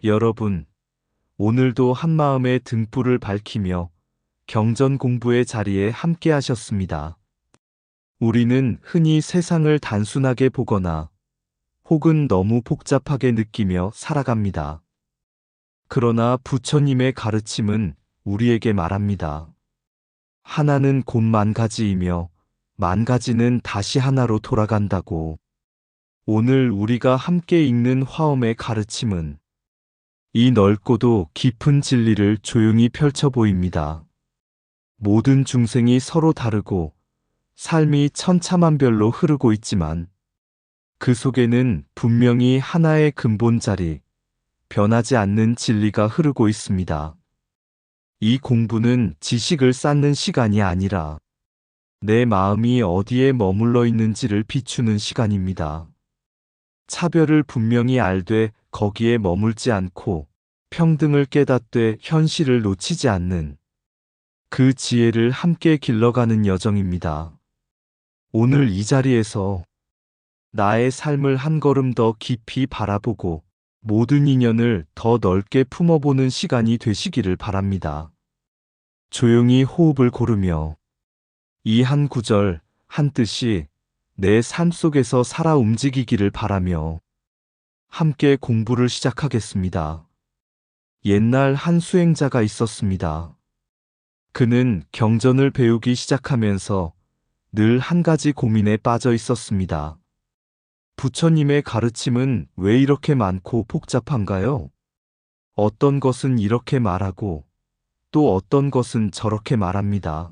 여러분, 오늘도 한마음의 등불을 밝히며 경전 공부의 자리에 함께 하셨습니다. 우리는 흔히 세상을 단순하게 보거나 혹은 너무 복잡하게 느끼며 살아갑니다. 그러나 부처님의 가르침은 우리에게 말합니다. 하나는 곧 만 가지이며 만 가지는 다시 하나로 돌아간다고. 오늘 우리가 함께 읽는 화엄의 가르침은 이 넓고도 깊은 진리를 조용히 펼쳐 보입니다. 모든 중생이 서로 다르고 삶이 천차만별로 흐르고 있지만 그 속에는 분명히 하나의 근본 자리, 변하지 않는 진리가 흐르고 있습니다. 이 공부는 지식을 쌓는 시간이 아니라 내 마음이 어디에 머물러 있는지를 비추는 시간입니다. 차별을 분명히 알되 거기에 머물지 않고 평등을 깨닫되 현실을 놓치지 않는 그 지혜를 함께 길러가는 여정입니다. 오늘 이 자리에서 나의 삶을 한 걸음 더 깊이 바라보고 모든 인연을 더 넓게 품어보는 시간이 되시기를 바랍니다. 조용히 호흡을 고르며 이 한 구절, 한 뜻이 내 삶 속에서 살아 움직이기를 바라며 함께 공부를 시작하겠습니다. 옛날 한 수행자가 있었습니다. 그는 경전을 배우기 시작하면서 늘 한 가지 고민에 빠져 있었습니다. 부처님의 가르침은 왜 이렇게 많고 복잡한가요? 어떤 것은 이렇게 말하고 또 어떤 것은 저렇게 말합니다.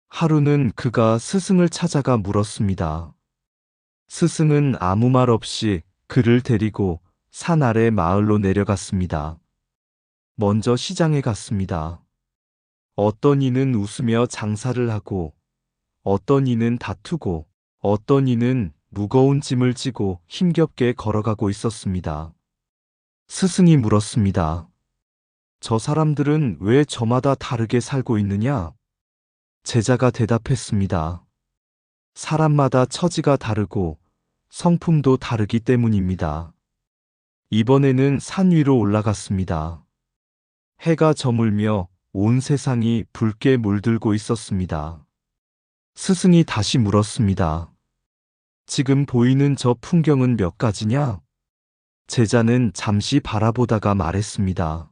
하루는 그가 스승을 찾아가 물었습니다. 스승은 아무 말 없이 그를 데리고 산 아래 마을로 내려갔습니다. 먼저 시장에 갔습니다. 어떤 이는 웃으며 장사를 하고 어떤 이는 다투고 어떤 이는 무거운 짐을 지고 힘겹게 걸어가고 있었습니다. 스승이 물었습니다. 저 사람들은 왜 저마다 다르게 살고 있느냐? 제자가 대답했습니다. 사람마다 처지가 다르고 성품도 다르기 때문입니다. 이번에는 산 위로 올라갔습니다. 해가 저물며 온 세상이 붉게 물들고 있었습니다. 스승이 다시 물었습니다. 지금 보이는 저 풍경은 몇 가지냐? 제자는 잠시 바라보다가 말했습니다.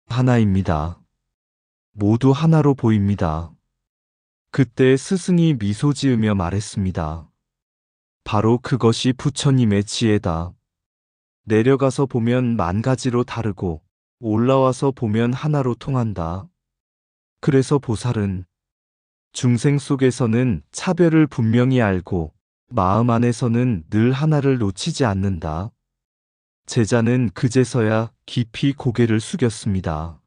하나입니다. 모두 하나로 보입니다. 그때 스승이 미소 지으며 말했습니다. 바로 그것이 부처님의 지혜다. 내려가서 보면 만 가지로 다르고 올라와서 보면 하나로 통한다. 그래서 보살은 중생 속에서는 차별을 분명히 알고 마음 안에서는 늘 하나를 놓치지 않는다. 제자는 그제서야 깊이 고개를 숙였습니다.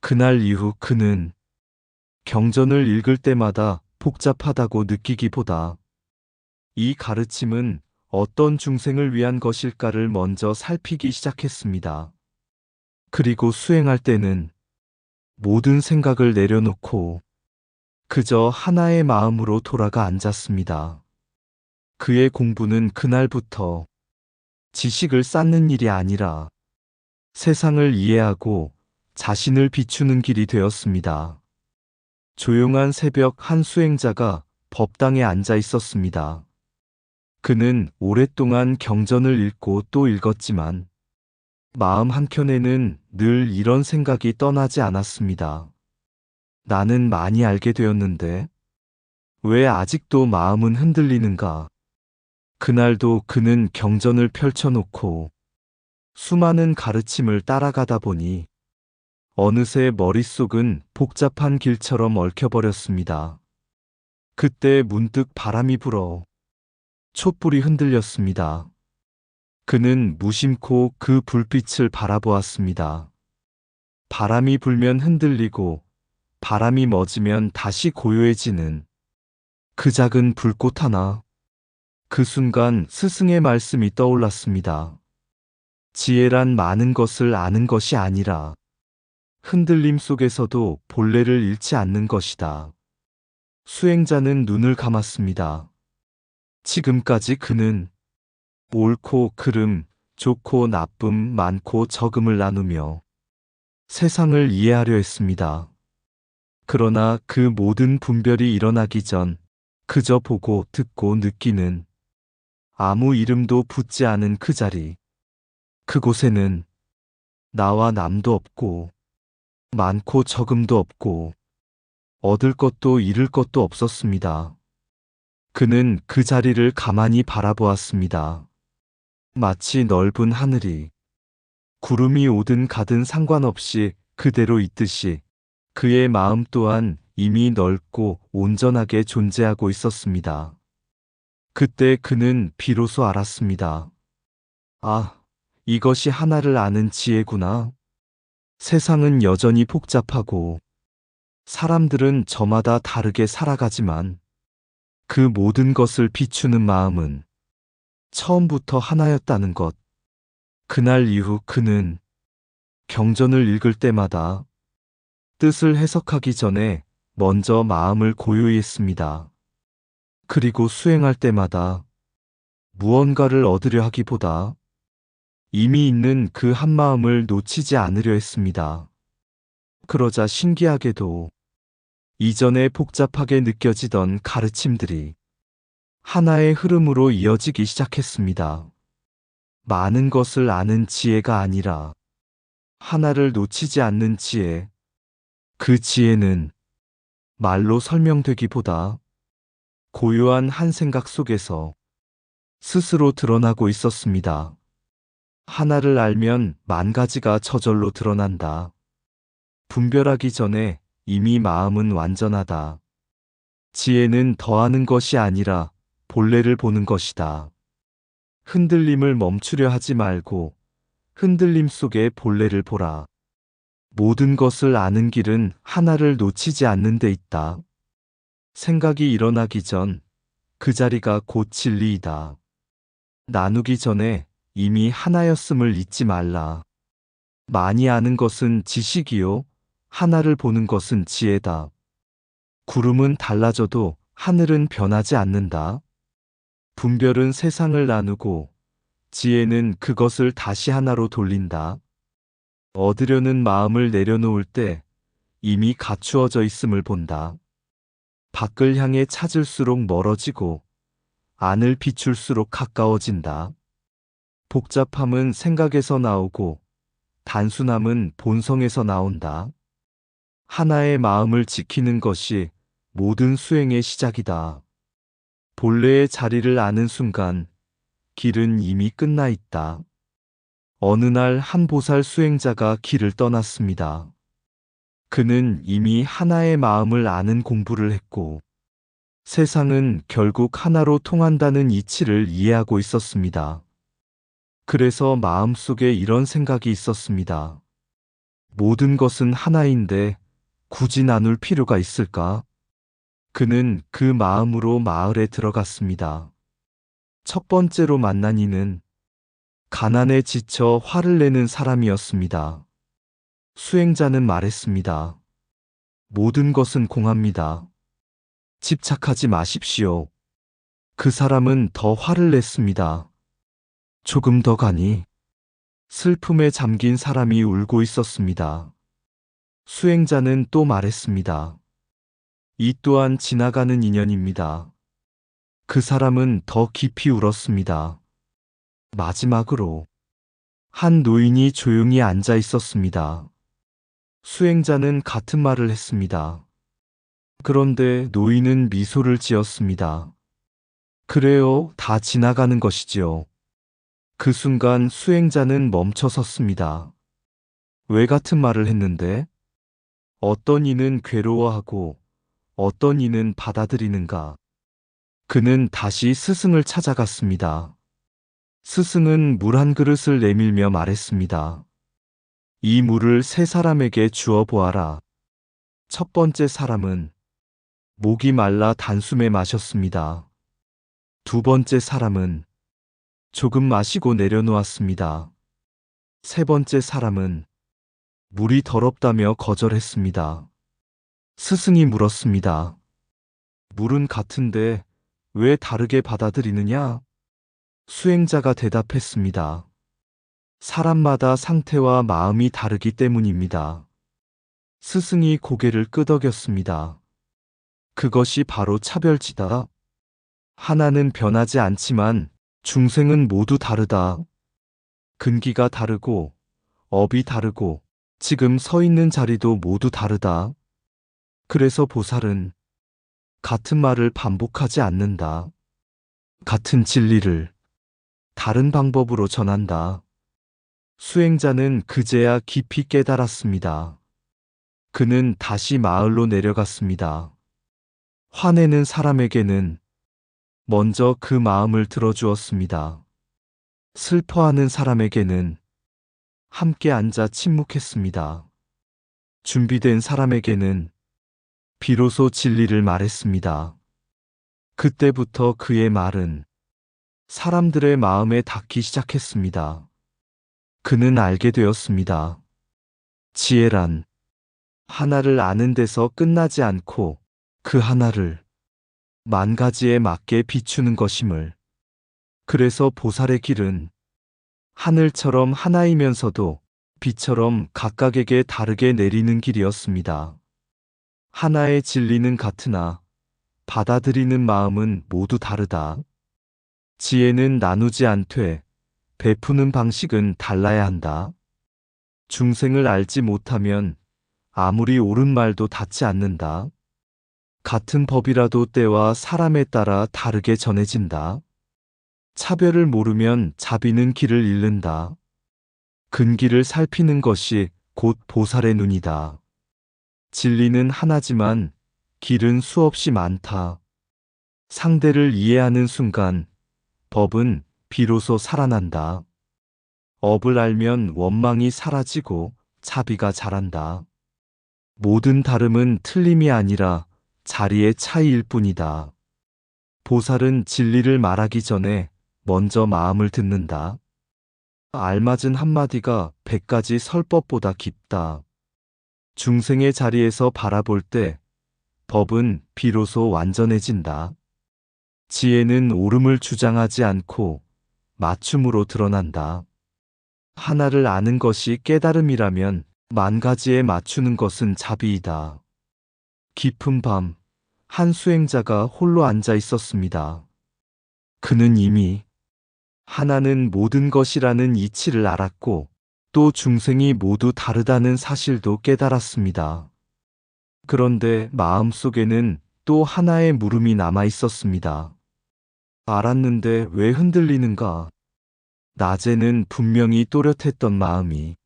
그날 이후 그는 경전을 읽을 때마다 복잡하다고 느끼기보다 이 가르침은 어떤 중생을 위한 것일까를 먼저 살피기 시작했습니다. 그리고 수행할 때는 모든 생각을 내려놓고 그저 하나의 마음으로 돌아가 앉았습니다. 그의 공부는 그날부터 지식을 쌓는 일이 아니라 세상을 이해하고 자신을 비추는 길이 되었습니다. 조용한 새벽 한 수행자가 법당에 앉아 있었습니다. 그는 오랫동안 경전을 읽고 또 읽었지만 마음 한켠에는 늘 이런 생각이 떠나지 않았습니다. 나는 많이 알게 되었는데 왜 아직도 마음은 흔들리는가? 그날도 그는 경전을 펼쳐놓고 수많은 가르침을 따라가다 보니 어느새 머릿속은 복잡한 길처럼 얽혀버렸습니다. 그때 문득 바람이 불어 촛불이 흔들렸습니다. 그는 무심코 그 불빛을 바라보았습니다. 바람이 불면 흔들리고 바람이 멎으면 다시 고요해지는 그 작은 불꽃 하나. 그 순간 스승의 말씀이 떠올랐습니다. 지혜란 많은 것을 아는 것이 아니라 흔들림 속에서도 본래를 잃지 않는 것이다. 수행자는 눈을 감았습니다. 지금까지 그는 옳고 그름, 좋고 나쁨, 많고 적음을 나누며 세상을 이해하려 했습니다. 그러나 그 모든 분별이 일어나기 전 그저 보고 듣고 느끼는 아무 이름도 붙지 않은 그 자리. 그곳에는 나와 남도 없고 많고 적음도 없고 얻을 것도 잃을 것도 없었습니다. 그는 그 자리를 가만히 바라보았습니다. 마치 넓은 하늘이 구름이 오든 가든 상관없이 그대로 있듯이 그의 마음 또한 이미 넓고 온전하게 존재하고 있었습니다. 그때 그는 비로소 알았습니다. 아, 이것이 하나를 아는 지혜구나. 세상은 여전히 복잡하고 사람들은 저마다 다르게 살아가지만 그 모든 것을 비추는 마음은 처음부터 하나였다는 것. 그날 이후 그는 경전을 읽을 때마다 뜻을 해석하기 전에 먼저 마음을 고요히 했습니다. 그리고 수행할 때마다 무언가를 얻으려 하기보다 이미 있는 그 한마음을 놓치지 않으려 했습니다. 그러자 신기하게도 이전에 복잡하게 느껴지던 가르침들이 하나의 흐름으로 이어지기 시작했습니다. 많은 것을 아는 지혜가 아니라 하나를 놓치지 않는 지혜. 그 지혜는 말로 설명되기보다 고요한 한 생각 속에서 스스로 드러나고 있었습니다. 하나를 알면 만 가지가 저절로 드러난다. 분별하기 전에 이미 마음은 완전하다. 지혜는 더하는 것이 아니라 본래를 보는 것이다. 흔들림을 멈추려 하지 말고 흔들림 속의 본래를 보라. 모든 것을 아는 길은 하나를 놓치지 않는 데 있다. 생각이 일어나기 전 그 자리가 곧 진리이다. 나누기 전에 이미 하나였음을 잊지 말라. 많이 아는 것은 지식이요. 하나를 보는 것은 지혜다. 구름은 달라져도 하늘은 변하지 않는다. 분별은 세상을 나누고 지혜는 그것을 다시 하나로 돌린다. 얻으려는 마음을 내려놓을 때 이미 갖추어져 있음을 본다. 밖을 향해 찾을수록 멀어지고 안을 비출수록 가까워진다. 복잡함은 생각에서 나오고 단순함은 본성에서 나온다. 하나의 마음을 지키는 것이 모든 수행의 시작이다. 본래의 자리를 아는 순간 길은 이미 끝나 있다. 어느 날 한 보살 수행자가 길을 떠났습니다. 그는 이미 하나의 마음을 아는 공부를 했고 세상은 결국 하나로 통한다는 이치를 이해하고 있었습니다. 그래서 마음속에 이런 생각이 있었습니다. 모든 것은 하나인데 굳이 나눌 필요가 있을까? 그는 그 마음으로 마을에 들어갔습니다. 첫 번째로 만난 이는 가난에 지쳐 화를 내는 사람이었습니다. 수행자는 말했습니다. 모든 것은 공합니다. 집착하지 마십시오. 그 사람은 더 화를 냈습니다. 조금 더 가니 슬픔에 잠긴 사람이 울고 있었습니다. 수행자는 또 말했습니다. 이 또한 지나가는 인연입니다. 그 사람은 더 깊이 울었습니다. 마지막으로 한 노인이 조용히 앉아 있었습니다. 수행자는 같은 말을 했습니다. 그런데 노인은 미소를 지었습니다. 그래요, 다 지나가는 것이지요. 그 순간 수행자는 멈춰 섰습니다. 왜 같은 말을 했는데? 어떤 이는 괴로워하고 어떤 이는 받아들이는가? 그는 다시 스승을 찾아갔습니다. 스승은 물 한 그릇을 내밀며 말했습니다. 이 물을 세 사람에게 주어 보아라. 첫 번째 사람은 목이 말라 단숨에 마셨습니다. 두 번째 사람은 조금 마시고 내려놓았습니다. 세 번째 사람은 물이 더럽다며 거절했습니다. 스승이 물었습니다. 물은 같은데 왜 다르게 받아들이느냐? 수행자가 대답했습니다. 물 한 그릇을 내밀며 말했습니다. 이 물을 세 사람에게 주어 보아라. 첫 번째 사람은 목이 말라 단숨에 마셨습니다. 두 번째 사람은 조금 마시고 내려놓았습니다. 세 번째 사람은 물이 더럽다며 거절했습니다. 스승이 물었습니다. 물은 같은데 왜 다르게 받아들이느냐? 수행자가 대답했습니다. 사람마다 상태와 마음이 다르기 때문입니다. 스승이 고개를 끄덕였습니다. 그것이 바로 차별지다. 하나는 변하지 않지만 중생은 모두 다르다. 근기가 다르고 업이 다르고 지금 서 있는 자리도 모두 다르다. 그래서 보살은 같은 말을 반복하지 않는다. 같은 진리를 다른 방법으로 전한다. 수행자는 그제야 깊이 깨달았습니다. 그는 다시 마을로 내려갔습니다. 화내는 사람에게는 먼저 그 마음을 들어주었습니다. 슬퍼하는 사람에게는 함께 앉아 침묵했습니다. 준비된 사람에게는 비로소 진리를 말했습니다. 그때부터 그의 말은 사람들의 마음에 닿기 시작했습니다. 그는 알게 되었습니다. 지혜란 하나를 아는 데서 끝나지 않고 그 하나를 만 가지에 맞게 비추는 것임을. 그래서 보살의 길은 하늘처럼 하나이면서도 비처럼 각각에게 다르게 내리는 길이었습니다. 하나의 진리는 같으나 받아들이는 마음은 모두 다르다. 지혜는 나누지 않되 베푸는 방식은 달라야 한다. 중생을 알지 못하면 아무리 옳은 말도 닿지 않는다. 같은 법이라도 때와 사람에 따라 다르게 전해진다. 차별을 모르면 자비는 길을 잃는다. 근기를 살피는 것이 곧 보살의 눈이다. 진리는 하나지만 길은 수없이 많다. 상대를 이해하는 순간 법은 비로소 살아난다. 업을 알면 원망이 사라지고 자비가 자란다. 모든 다름은 틀림이 아니라 자리의 차이일 뿐이다. 보살은 진리를 말하기 전에 먼저 마음을 듣는다. 알맞은 한마디가 100가지 설법보다 깊다. 중생의 자리에서 바라볼 때 법은 비로소 완전해진다. 지혜는 옳음을 주장하지 않고 맞춤으로 드러난다. 하나를 아는 것이 깨달음이라면 만 가지에 맞추는 것은 자비이다. 깊은 밤, 한 수행자가 홀로 앉아 있었습니다. 그는 이미 하나는 모든 것이라는 이치를 알았고 또 중생이 모두 다르다는 사실도 깨달았습니다. 그런데 마음속에는 또 하나의 물음이 남아 있었습니다. 알았는데 왜 흔들리는가? 낮에는 분명히 또렷했던 마음이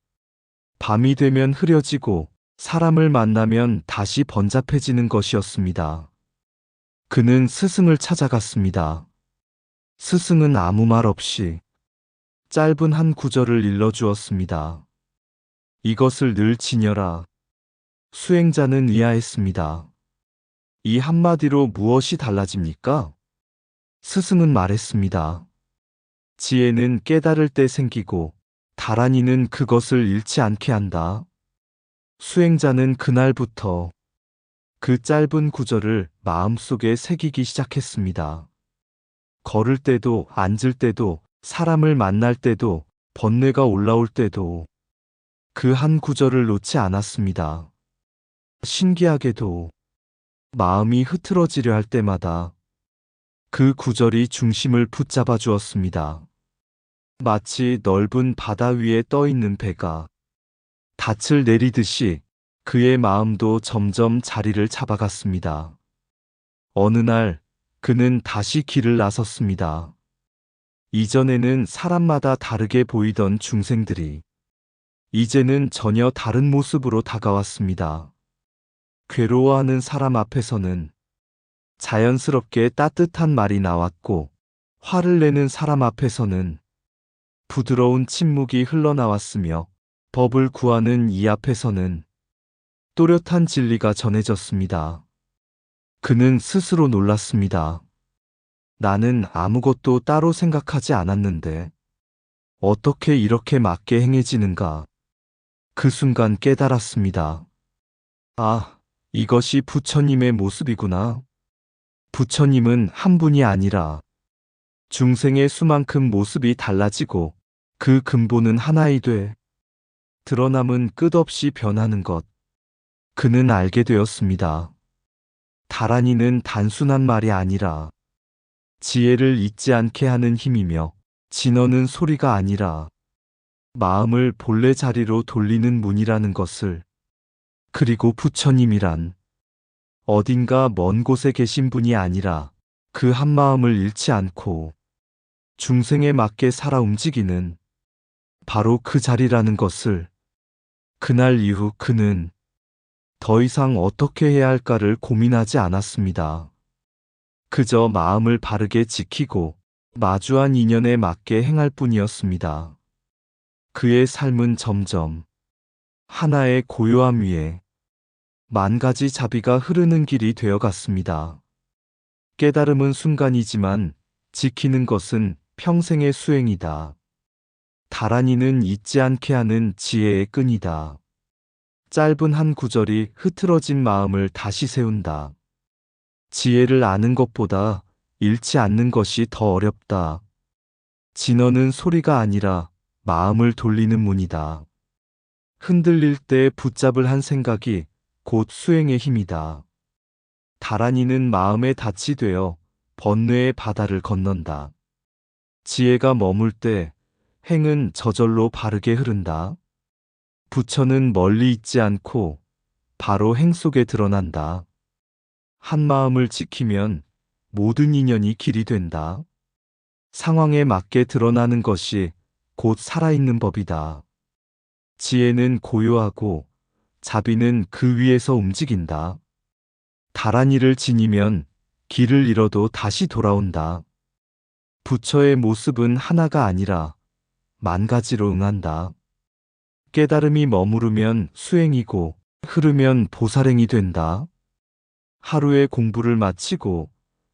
밤이 되면 흐려지고 사람을 만나면 다시 번잡해지는 것이었습니다. 그는 스승을 찾아갔습니다. 스승은 아무 말 없이 짧은 한 구절을 일러주었습니다. 이것을 늘 지녀라. 수행자는 의아했습니다. 이 한마디로 무엇이 달라집니까? 스승은 말했습니다. 지혜는 깨달을 때 생기고 다란이는 그것을 잃지 않게 한다. 수행자는 그날부터 그 짧은 구절을 마음속에 새기기 시작했습니다. 걸을 때도 앉을 때도 사람을 만날 때도 번뇌가 올라올 때도 그 한 구절을 놓지 않았습니다. 신기하게도 마음이 흐트러지려 할 때마다 그 구절이 중심을 붙잡아 주었습니다. 마치 넓은 바다 위에 떠 있는 배가 닻을 내리듯이 그의 마음도 점점 자리를 잡아갔습니다. 어느 날 그는 다시 길을 나섰습니다. 이전에는 사람마다 다르게 보이던 중생들이 이제는 전혀 다른 모습으로 다가왔습니다. 괴로워하는 사람 앞에서는 자연스럽게 따뜻한 말이 나왔고 화를 내는 사람 앞에서는 부드러운 침묵이 흘러나왔으며 법을 구하는 이 앞에서는 또렷한 진리가 전해졌습니다. 그는 스스로 놀랐습니다. 나는 아무것도 따로 생각하지 않았는데 어떻게 이렇게 맞게 행해지는가? 그 순간 깨달았습니다. 아, 이것이 부처님의 모습이구나. 부처님은 한 분이 아니라 중생의 수만큼 모습이 달라지고 그 근본은 하나이 돼 드러남은 끝없이 변하는 것. 그는 알게 되었습니다. 다란이는 단순한 말이 아니라 지혜를 잊지 않게 하는 힘이며, 진어는 소리가 아니라 마음을 본래 자리로 돌리는 문이라는 것을, 그리고 부처님이란 어딘가 먼 곳에 계신 분이 아니라 그 한마음을 잃지 않고 중생에 맞게 살아 움직이는 바로 그 자리라는 것을, 그날 이후 그는 더 이상 어떻게 해야 할까를 고민하지 않았습니다. 그저 마음을 바르게 지키고 마주한 인연에 맞게 행할 뿐이었습니다. 그의 삶은 점점 하나의 고요함 위에 만 가지 자비가 흐르는 길이 되어 갔습니다. 깨달음은 순간이지만 지키는 것은 평생의 수행이다. 다란이는 잊지 않게 하는 지혜의 끈이다. 짧은 한 구절이 흐트러진 마음을 다시 세운다. 지혜를 아는 것보다 잃지 않는 것이 더 어렵다. 진어는 소리가 아니라 마음을 돌리는 문이다. 흔들릴 때 붙잡을 한 생각이 곧 수행의 힘이다. 다란이는 마음의 닻이 되어 번뇌의 바다를 건넌다. 지혜가 머물 때 행은 저절로 바르게 흐른다. 부처는 멀리 있지 않고 바로 행 속에 드러난다. 한 마음을 지키면 모든 인연이 길이 된다. 상황에 맞게 드러나는 것이 곧 살아있는 법이다. 지혜는 고요하고 자비는 그 위에서 움직인다. 다란이를 지니면 길을 잃어도 다시 돌아온다. 부처의 모습은 하나가 아니라 만 가지로 응한다. 깨달음이 머무르면 수행이고 흐르면 보살행이 된다. 하루의 공부를 마치고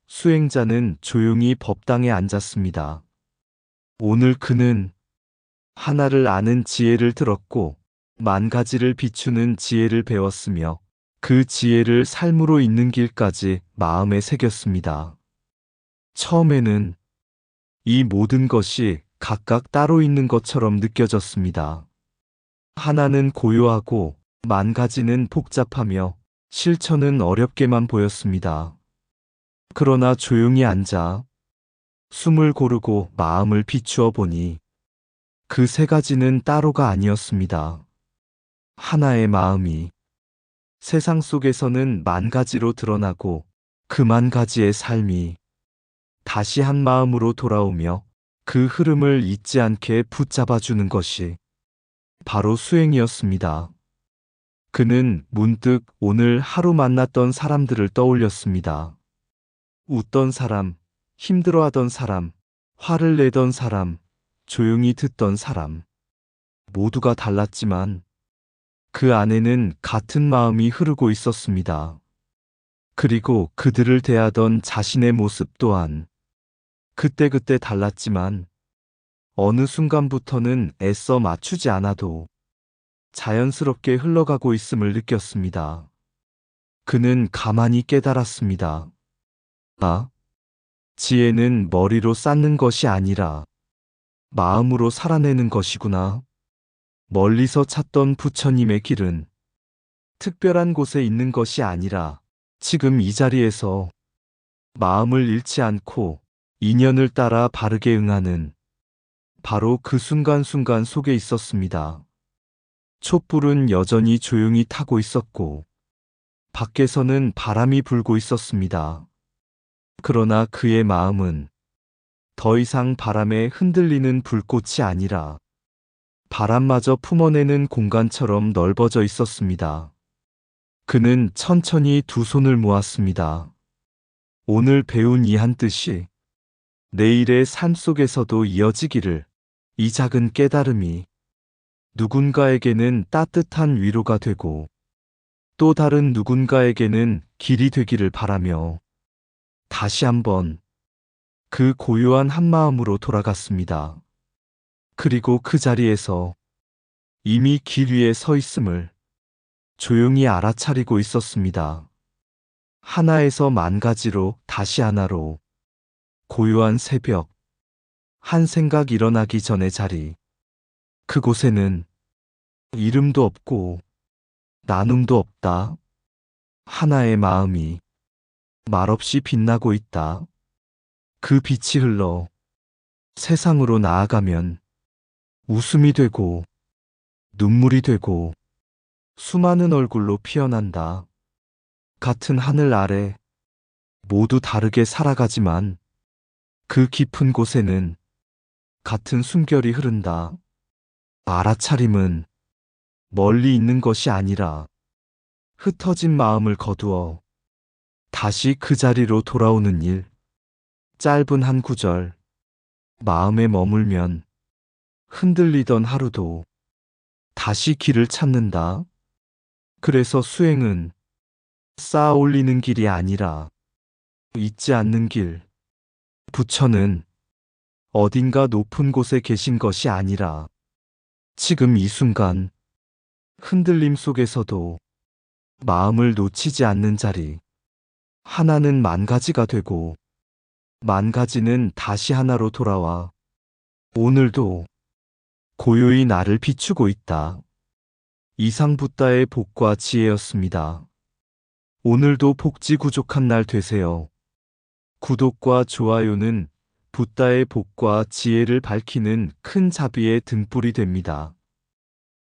수행자는 조용히 법당에 앉았습니다. 오늘 그는 하나를 아는 지혜를 들었고 만 가지를 비추는 지혜를 배웠으며 그 지혜를 삶으로 잇는 길까지 마음에 새겼습니다. 처음에는 이 모든 것이 각각 따로 있는 것처럼 느껴졌습니다. 하나는 고요하고 만 가지는 복잡하며 실천은 어렵게만 보였습니다. 그러나 조용히 앉아 숨을 고르고 마음을 비추어 보니 그 세 가지는 따로가 아니었습니다. 하나의 마음이 세상 속에서는 만 가지로 드러나고 그 만 가지의 삶이 다시 한 마음으로 돌아오며 그 흐름을 잊지 않게 붙잡아주는 것이 바로 수행이었습니다. 그는 문득 오늘 하루 만났던 사람들을 떠올렸습니다. 웃던 사람, 힘들어하던 사람, 화를 내던 사람, 조용히 듣던 사람. 모두가 달랐지만 그 안에는 같은 마음이 흐르고 있었습니다. 그리고 그들을 대하던 자신의 모습 또한 그때그때 달랐지만 어느 순간부터는 애써 맞추지 않아도 자연스럽게 흘러가고 있음을 느꼈습니다. 그는 가만히 깨달았습니다. 아, 지혜는 머리로 쌓는 것이 아니라 마음으로 살아내는 것이구나. 멀리서 찾던 부처님의 길은 특별한 곳에 있는 것이 아니라 지금 이 자리에서 마음을 잃지 않고 인연을 따라 바르게 응하는 바로 그 순간순간 속에 있었습니다. 촛불은 여전히 조용히 타고 있었고 밖에서는 바람이 불고 있었습니다. 그러나 그의 마음은 더 이상 바람에 흔들리는 불꽃이 아니라 바람마저 품어내는 공간처럼 넓어져 있었습니다. 그는 천천히 두 손을 모았습니다. 오늘 배운 이 한 뜻이 내일의 삶 속에서도 이어지기를, 이 작은 깨달음이 누군가에게는 따뜻한 위로가 되고 또 다른 누군가에게는 길이 되기를 바라며 다시 한번 그 고요한 한마음으로 돌아갔습니다. 그리고 그 자리에서 이미 길 위에 서 있음을 조용히 알아차리고 있었습니다. 하나에서 만 가지로 다시 하나로 고요한 새벽, 한 생각 일어나기 전의 자리. 그곳에는 이름도 없고 나눔도 없다. 하나의 마음이 말없이 빛나고 있다. 그 빛이 흘러 세상으로 나아가면 웃음이 되고 눈물이 되고 수많은 얼굴로 피어난다. 같은 하늘 아래 모두 다르게 살아가지만 그 깊은 곳에는 같은 숨결이 흐른다. 알아차림은 멀리 있는 것이 아니라 흩어진 마음을 거두어 다시 그 자리로 돌아오는 일. 짧은 한 구절 마음에 머물면 흔들리던 하루도 다시 길을 찾는다. 그래서 수행은 쌓아 올리는 길이 아니라 잊지 않는 길. 부처는 어딘가 높은 곳에 계신 것이 아니라 지금 이 순간 흔들림 속에서도 마음을 놓치지 않는 자리. 하나는 만 가지가 되고 만 가지는 다시 하나로 돌아와 오늘도 고요히 나를 비추고 있다. 이상 붓다의 복과 지혜였습니다. 오늘도 복지 구족한 날 되세요. 구독과 좋아요는 붓다의 복과 지혜를 밝히는 큰 자비의 등불이 됩니다.